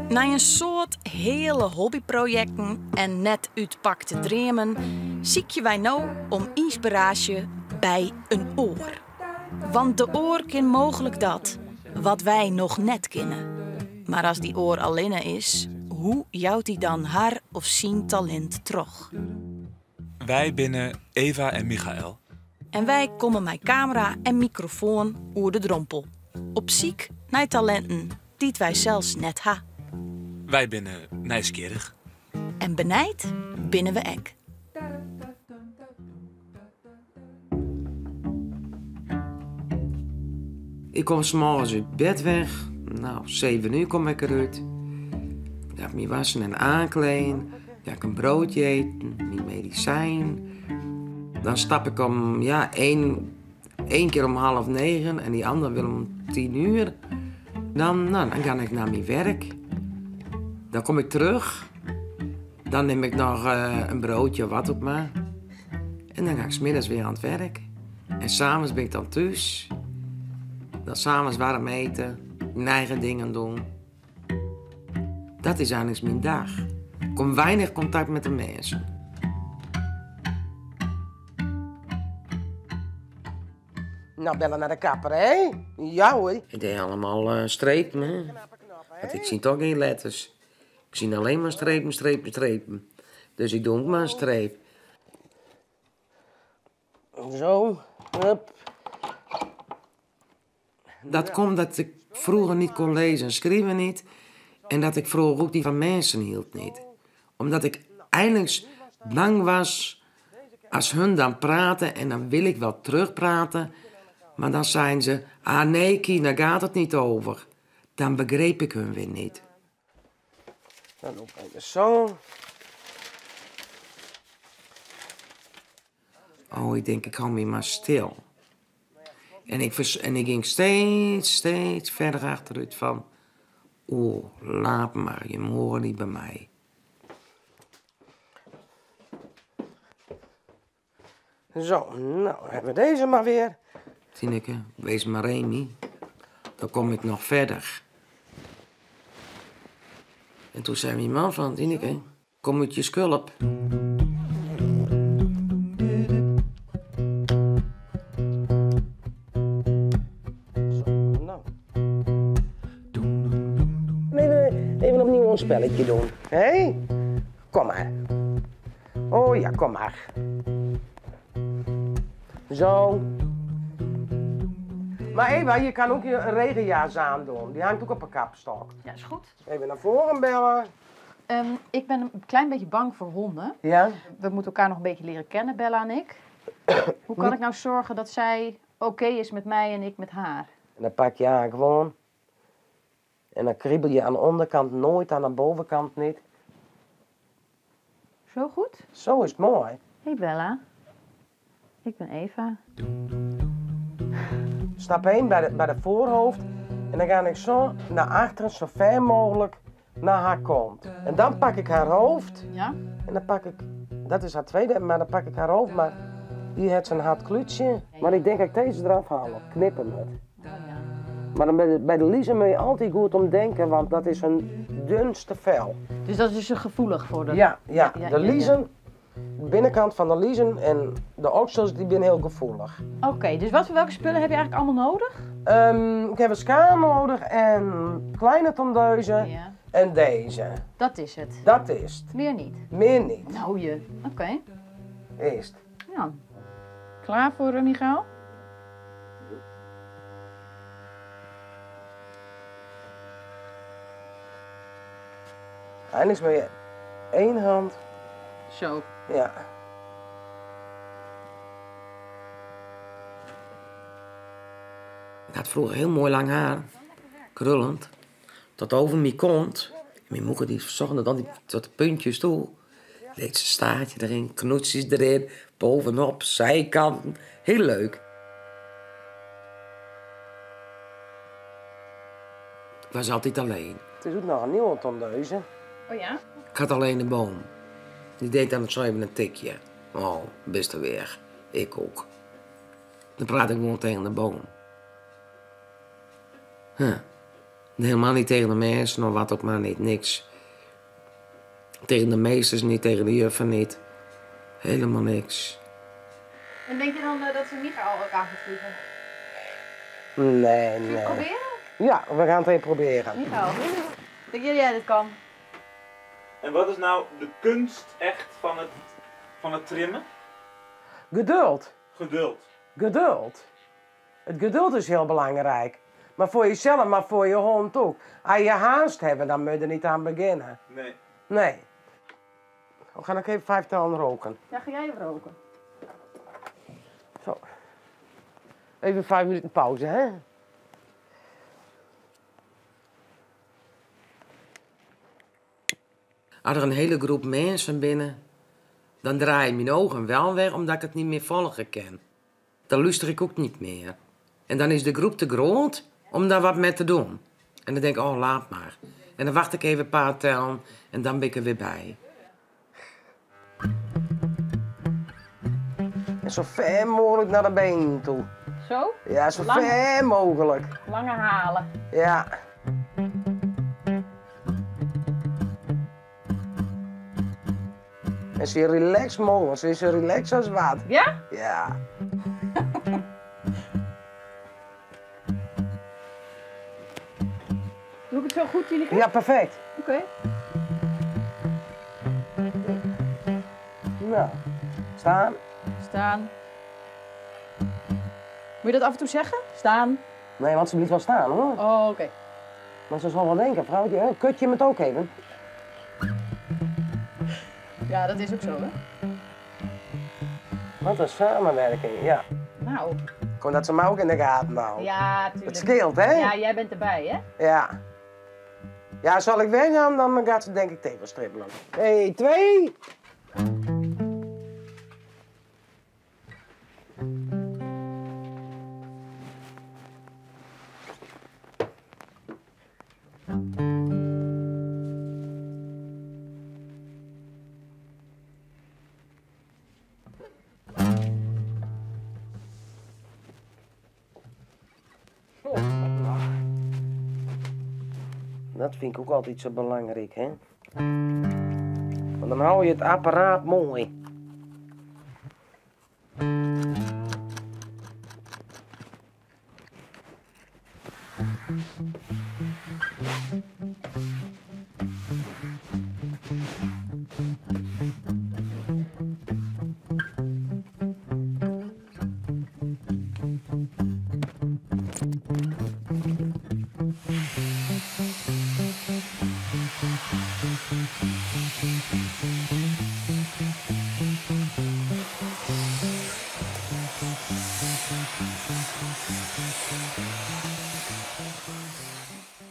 Na een soort hele hobbyprojecten en net uitpakte dromen ziek je wij nou om inspiratie bij een oor. Want de oor kan mogelijk dat wat wij nog net kennen. Maar als die oor alleen is, hoe jouwt die dan haar of zijn talent terug? Wij binnen Eva en Michael. En wij komen met camera en microfoon oer de drompel. Op ziek naar talenten die wij zelfs net ha. Wij binnen nieuwsgierig. En benijd binnen we ek. Ik kom 's morgens uit bed weg. Nou, 7 uur kom ik eruit. Ik ga me wassen en aankleden. Ga ik een broodje eten, mijn medicijn. Dan stap ik om, één keer om 8:30 en die andere wil om 10 uur. Dan ga ik naar mijn werk. Dan kom ik terug. Dan neem ik nog een broodje of wat ook maar. En dan ga ik 's middags weer aan het werk. En s'avonds ben ik dan thuis. Dan s'avonds warm eten, mijn eigen dingen doen. Dat is eigenlijk mijn dag. Ik kom weinig contact met de mensen. Nou, bellen naar de kapper, hè? Ja hoor. Ik deed allemaal strepen, hè. Want ik zie toch geen letters. Ik zie alleen maar strepen, strepen, strepen. Dus ik doe ook maar een streep. Zo, hup. Dat komt dat ik vroeger niet kon lezen en schrijven niet. En dat ik vroeger ook niet van mensen hield niet. Omdat ik eigenlijk bang was als hun dan praten en dan wil ik wel terugpraten. Maar dan zijn ze, nee Kie, daar gaat het niet over. Dan begreep ik hun weer niet. Dan ook even zo. Oh, ik denk, ik hou me maar stil. En ik ging steeds verder achteruit van... Oh, laat maar, je hoort niet bij mij. Zo, nou hebben we deze maar weer. Tineke, wees maar Remy. Dan kom ik nog verder. En toen zei mijn man van, Tineke, kom uit je skulp. Even opnieuw een spelletje doen. Hé? Kom maar. Oh ja, kom maar. Zo. Maar Eva, je kan ook je een regenjas aandoen. Die hangt ook op een kapstok. Ja, is goed. Even naar voren bellen. Ik ben een klein beetje bang voor honden. Ja? We moeten elkaar nog een beetje leren kennen, Bella en ik. Hoe kan ik nou zorgen dat zij oké is met mij en ik met haar? En dan pak je haar gewoon. En dan kriebel je aan de onderkant nooit, aan de bovenkant niet. Zo goed? Zo is het mooi. Hey Bella. Ik ben Eva. Stap 1 bij de voorhoofd. En dan ga ik zo naar achteren, zo ver mogelijk naar haar kont. En dan pak ik haar hoofd. Ja? En dan pak ik, dat is haar tweede, maar dan pak ik haar hoofd. Maar die heeft zo'n hard klutsje. Maar ik denk dat ik deze eraf haal, knippen het. Oh, ja. Maar dan bij de liezen moet je altijd goed om denken, want dat is een dunste vel. Dus dat is dus gevoelig voor de... Ja, ja, de liezen, de binnenkant van de liezen en de oksels, die zijn heel gevoelig. Oké, dus welke spullen heb je eigenlijk allemaal nodig? Ik heb een schaar nodig en kleine tondeuzen Ja. en deze. Dat is het. Dat is het. Meer niet. Meer niet. Nou je. Oké. Eerst. Ja. Klaar voor Michael? Eindelijk ben je 1 hand. Zo. Ja. Ik had vroeger heel mooi lang haar. Krullend. Tot over mijn kont. Mijn moeder die zocht dan tot de puntjes toe. Deed ze staartje erin, knoetsjes erin. Bovenop, zijkanten. Heel leuk. Ik was altijd alleen. Het is ook nog een nieuwe tondeuze. Oh ja? Ik had alleen de boom. Die deed dan zo even een tikje. Oh, best weer. Ik ook. Dan praat ik gewoon tegen de boom. Helemaal niet tegen de mensen of wat ook maar niet, niks. Tegen de meesters niet, tegen de juffen niet. Helemaal niks. En denk je dan dat ze Michael elkaar gaat vliegen? Nee, Wil je nee. het proberen? Ja, we gaan het even proberen. Michael, denk jij dit kan? En wat is nou de kunst echt van het trimmen? Geduld. Geduld. Geduld. Het geduld is heel belangrijk. Maar voor jezelf, maar voor je hond ook. Als je haast hebt, dan moet je er niet aan beginnen. Nee. Nee. We gaan ook even 5 tellen roken. Ja, ga jij even roken? Zo. Even 5 minuten pauze, hè? Als er een hele groep mensen binnen, dan draai je mijn ogen wel weg omdat ik het niet meer volgen kan. Dan luister ik ook niet meer. En dan is de groep te groot om daar wat mee te doen. En dan denk ik, oh, laat maar. En dan wacht ik even een paar tellen en dan ben ik er weer bij. En zo ver mogelijk naar de benen toe. Zo? Ja, zo Lang. ver mogelijk. Lange halen. Ja. En zo relaxed mogelijk. Zo relaxed als wat. Ja? Ja. Doe ik het zo goed, Tineke? Ja, perfect. Oké. Nou, staan. Staan. Moet je dat af en toe zeggen? Staan. Nee, want ze blijft wel staan hoor. Oh, oké. Maar ze zal wel denken, vrouwtje, hè, kut je me het ook even? Ja, dat is ook zo, hè? Wat een samenwerking, ja. Nou. Kom dat ze me ook in de gaten houden. Ja, tuurlijk. Het scheelt, hè? Ja, jij bent erbij, hè? Ja. Ja, zal ik weggaan, dan gaat ze denk ik tegen strippelen. 1, 2. Dat vind ik ook altijd zo belangrijk, hè? Want dan hou je het apparaat mooi.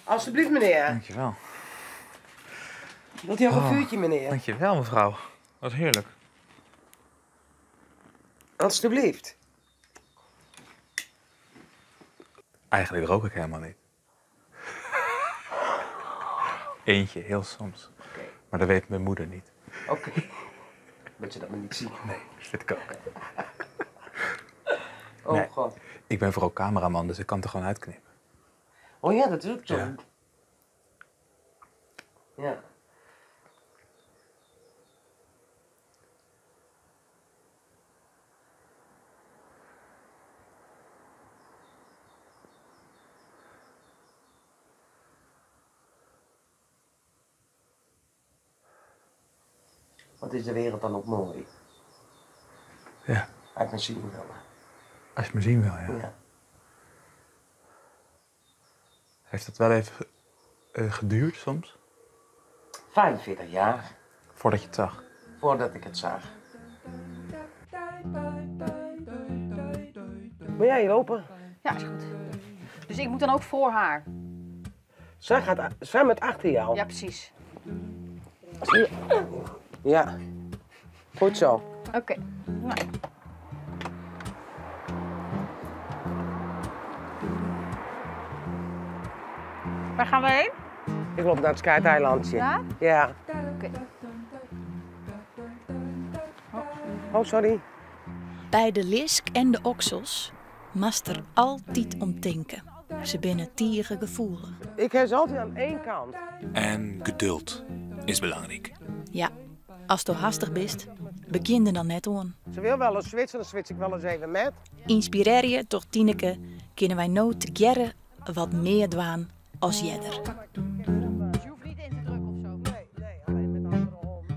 Alsjeblieft, meneer. Dankjewel. Wilt u nog een vuurtje, meneer? Dankjewel, mevrouw. Wat heerlijk. Alsjeblieft. Eigenlijk rook ik helemaal niet. Eentje, heel soms. Oké. Maar dat weet mijn moeder niet. Oké. Dat je dat maar niet ziet. Nee, dat vind ik ook. Oh, Nee. god. Ik ben vooral cameraman, dus ik kan het er gewoon uitknippen. Oh ja, dat is ook zo. Ja. Ja. Wat is de wereld dan ook mooi? Ja, Als ik me zien wil. als je me zien wil, ja. Ja. Heeft dat wel even geduurd soms? 45 jaar Voordat je het zag? voordat ik het zag. Wil jij hier lopen? Ja, is goed. Dus ik moet dan ook voor haar? Zij met achter jou. Ja, precies. Ja. Goed zo. Oké. Nou. Waar gaan we heen? Ik loop naar het Skyeilandje. Daar? Ja. Oké. Oh, sorry. Bij de lisk en de oksels mast er altijd om denken. Ze binnen tieren gevoelig. Ik heb ze altijd aan één kant. En geduld is belangrijk. Ja, als je hastig bent, begin er dan net aan. Ze wil wel eens switchen, dan switch ik wel eens even met. Inspireer je door Tineke, kunnen wij nou together wat meer doen als jeder. Je hoeft niet in te drukken of zo. Nee, alleen met andere handen.